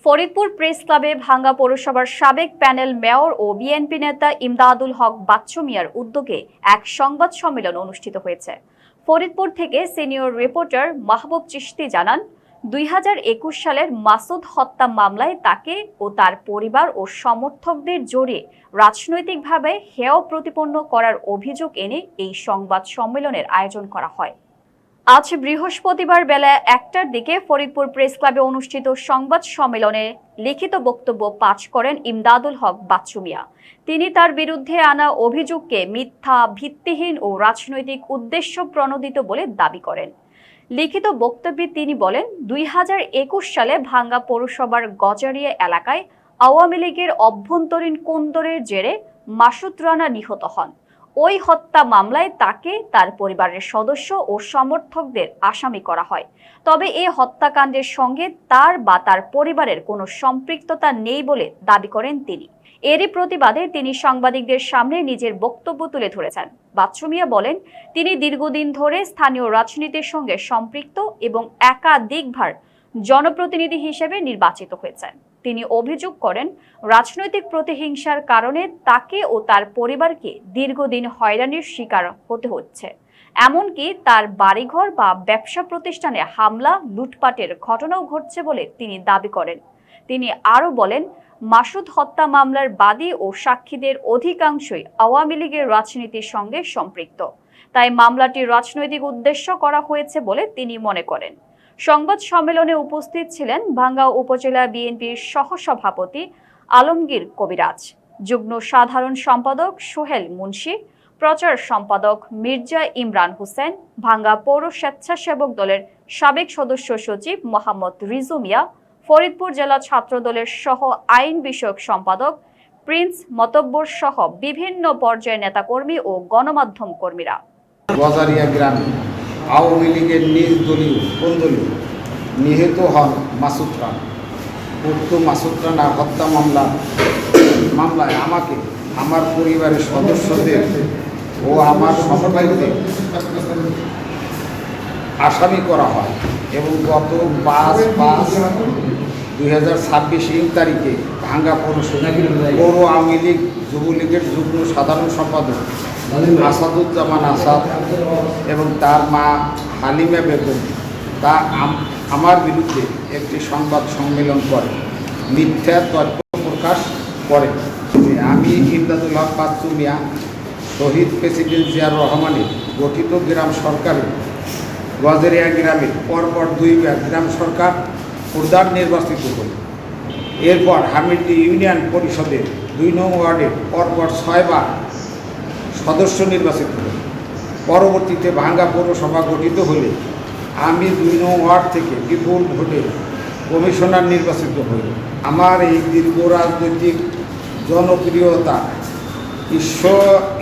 Faridpur press ক্লাবে ভাঙ্গা পৌরসভার সাবেক প্যানেল মেয়র ও বিএনপি নেতা ইমদাদুল হক বাচ্চু মিয়ার উদ্যোগে এক সংবাদ সম্মেলন অনুষ্ঠিত হয়েছে। ফরিদপুর থেকে সিনিয়র রিপোর্টার মাহবুব চিশতি জানান, 2021 সালের মাসুদ হত্যা মামলায় তাকে ও তার পরিবার ও সমর্থকদের জড়িয়ে রাজনৈতিকভাবে হেয় প্রতিপন্ন করার অভিযোগ এনে এই সংবাদ সম্মেলনের আয়োজন করা হয়। আজ বৃহস্পতিবার বেলা 1টার দিকে ফরিদপুর প্রেস ক্লাবে অনুষ্ঠিত সংবাদ সম্মেলনে লিখিত বক্তব্য পাঠ করেন ইমদাদুল হক বাচ্চু মিয়া। তিনি তার বিরুদ্ধে আনা অভিযোগকে মিথ্যা, ভিত্তিহীন ও রাজনৈতিক উদ্দেশ্য প্রণোদিত বলে দাবি করেন। লিখিত বক্তব্যে তিনি বলেন, 2021 সালে ভাঙ্গা পৌরসভার গজারিয়া এলাকায় আওয়ামী লীগের অভ্যন্তরীণ কোন্দরের জেরে মাসুদ রানা নিহত হন। ওই হত্যা মামলায় তাকে, তার পরিবারের সদস্য ও সমর্থকদের আসামি করা হয়। তবে এই হত্যাকাণ্ডের সঙ্গে তার বা তার পরিবারের কোনো সম্পৃক্ততা নেই বলে দাবি করেন তিনি। এরই প্রতিবাদে তিনি সাংবাদিকদের সামনে নিজের বক্তব্য তুলে ধরেছেন। বাচ্চু মিয়া বলেন, তিনি দীর্ঘদিন ধরে স্থানীয় রাজনীতির সঙ্গে সম্পৃক্ত এবং একাধিকবার জনপ্রতিনিধি হিসেবে নির্বাচিত হয়েছেন। তিনি অভিযোগ করেন, রাজনৈতিক প্রতিহিংসার কারণে তাকে ও তার পরিবারকে দীর্ঘদিন হয়রানির শিকার হতে হচ্ছে। এমনকি তার বাড়িঘর বা ব্যবসা প্রতিষ্ঠানে হামলা, লুটপাটের ঘটনাও ঘটছে বলে তিনি দাবি করেন। তিনি আরও বলেন, মাসুদ হত্যা মামলার বাদী ও সাক্ষীদের অধিকাংশই আওয়ামী লীগের রাজনীতির সঙ্গে সম্পৃক্ত। তাই মামলাটি রাজনৈতিক উদ্দেশ্য করা হয়েছে বলে তিনি মনে করেন। সংবাদ সম্মেলনে উপস্থিত ছিলেন ভাঙ্গা উপজেলা বিএনপির সহসভাপতি আলমগীর কবিরাজ, যুগ্ম সাধারণ সম্পাদক সোহেল মুন্সি, প্রচার সম্পাদক মির্জা ইমরান হোসেন, ভাঙ্গা পৌর স্বেচ্ছাসেবক দলের সাবেক সদস্য সচিব মোহাম্মদ রিজু মিয়া, ফরিদপুর জেলা ছাত্র দলের সহ আইন বিষয়ক সম্পাদক প্রিন্স মতব্বর সহ বিভিন্ন পর্যায়ের নেতাকর্মী ও গণমাধ্যম কর্মীরা। গজারিয়া গ্রামে আওয়ামী লীগের নিজ দলীয় কোন্দলীয় নিহত হন মাসুদ রানা। উক্ত মাসুদ রানা হত্যা মামলায় আমাকে, আমার পরিবারের সদস্যদের ও আমার সমর্থকদের আসামি করা হয় এবং গত 5/5/2026 তারিখে ভাঙ্গা পৌর আওয়ামী লীগ যুবলীগের যুগ্ম সাধারণ সম্পাদক আসাদুজ্জামান আসাদ এবং তার মা হালিমা বেগম আমার বিরুদ্ধে একটি সংবাদ সম্মেলন করে মিথ্যা তথ্য প্রকাশ করে। আমি ইমদাদুল হক বাচ্চু মিয়া শহীদ প্রেসিডেন্ট জিয়াউর রহমানের গঠিত গ্রাম সরকারের গজারিয়া গ্রামে পরপর 2বার গ্রাম সরকার প্রধান নির্বাচিত হল। এরপর হামিদী ইউনিয়ন পরিষদের 2 নং ওয়ার্ডে পরপর 6বার সদস্য নির্বাচিত হল। পরবর্তীতে ভাঙ্গা পৌরসভা গঠিত হলে আমি 2 নং ওয়ার্ড থেকে বিপুল ভোটে কমিশনার নির্বাচিত হই। আমার এই দীর্ঘ রাজনৈতিক জনপ্রিয়তা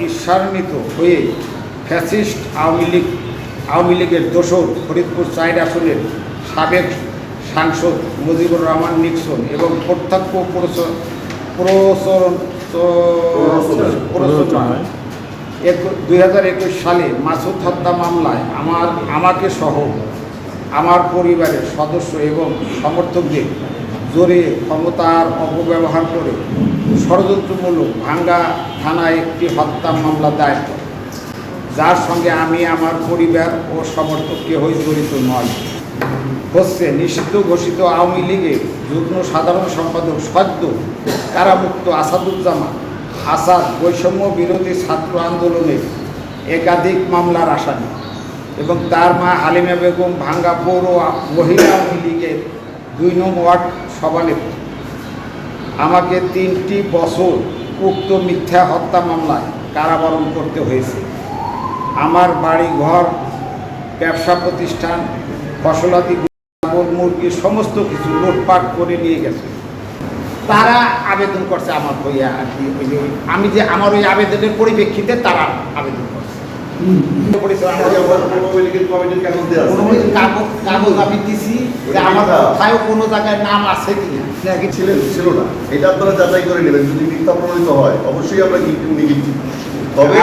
ঈর্ষান্বিত হয়ে ফ্যাসিস্ট আওয়ামী লীগের দোসর ফরিদপুর 4 আসনের সাবেক সাংসদ মুজিবুর রহমান নিক্সন এবং প্রত্যক্ষ প্ররোচনায় 2021 সালে মাসুদ হত্যা মামলায় আমাকে সহ আমার পরিবারের সদস্য এবং সমর্থকদের জোরে ক্ষমতার অপব্যবহার করে ষড়যন্ত্রমূলক ভাঙ্গা থানায় একটি হত্যা মামলা দায়ের করে, যার সঙ্গে আমি, আমার পরিবার ও সমর্থক কেউই জড়িত নয়। হচ্ছে নিষিদ্ধ ঘোষিত আওয়ামী লীগের যুগ্ম সাধারণ সম্পাদক সদ্য কারামুক্ত আসাদুজ্জামান আসাদ বৈষম্য বিরোধী ছাত্র আন্দোলনের একাধিক মামলার আসামি এবং তার মা হালিমা বেগম ভাঙ্গা পৌর মহিলা আওয়ামী লীগের 2 নং ওয়ার্ড সভানেত্রী। আমাকে 3টি বছর উক্ত মিথ্যা হত্যা মামলায় কারাবরণ করতে হয়েছে। আমার বাড়ি ঘর, ব্যবসা প্রতিষ্ঠান, ফসলাদি, মুরগি সমস্ত কিছু লুটপাট করে নিয়ে গেছে। তারা আবেদন করছে আমার হইয়া আর কি, আমি যে আমার ওই আবেদনের পরিপ্রেক্ষিতে তারা আবেদন করছে। কাগজ আমি দিছি যে আমার কোথায় কোনো জায়গায় নাম আছে কিনা ছিল না, এটা আপনারা যাচাই করে নেবেন। যদি মিথ্যা প্রমাণিত হয় অবশ্যই আমরা তবে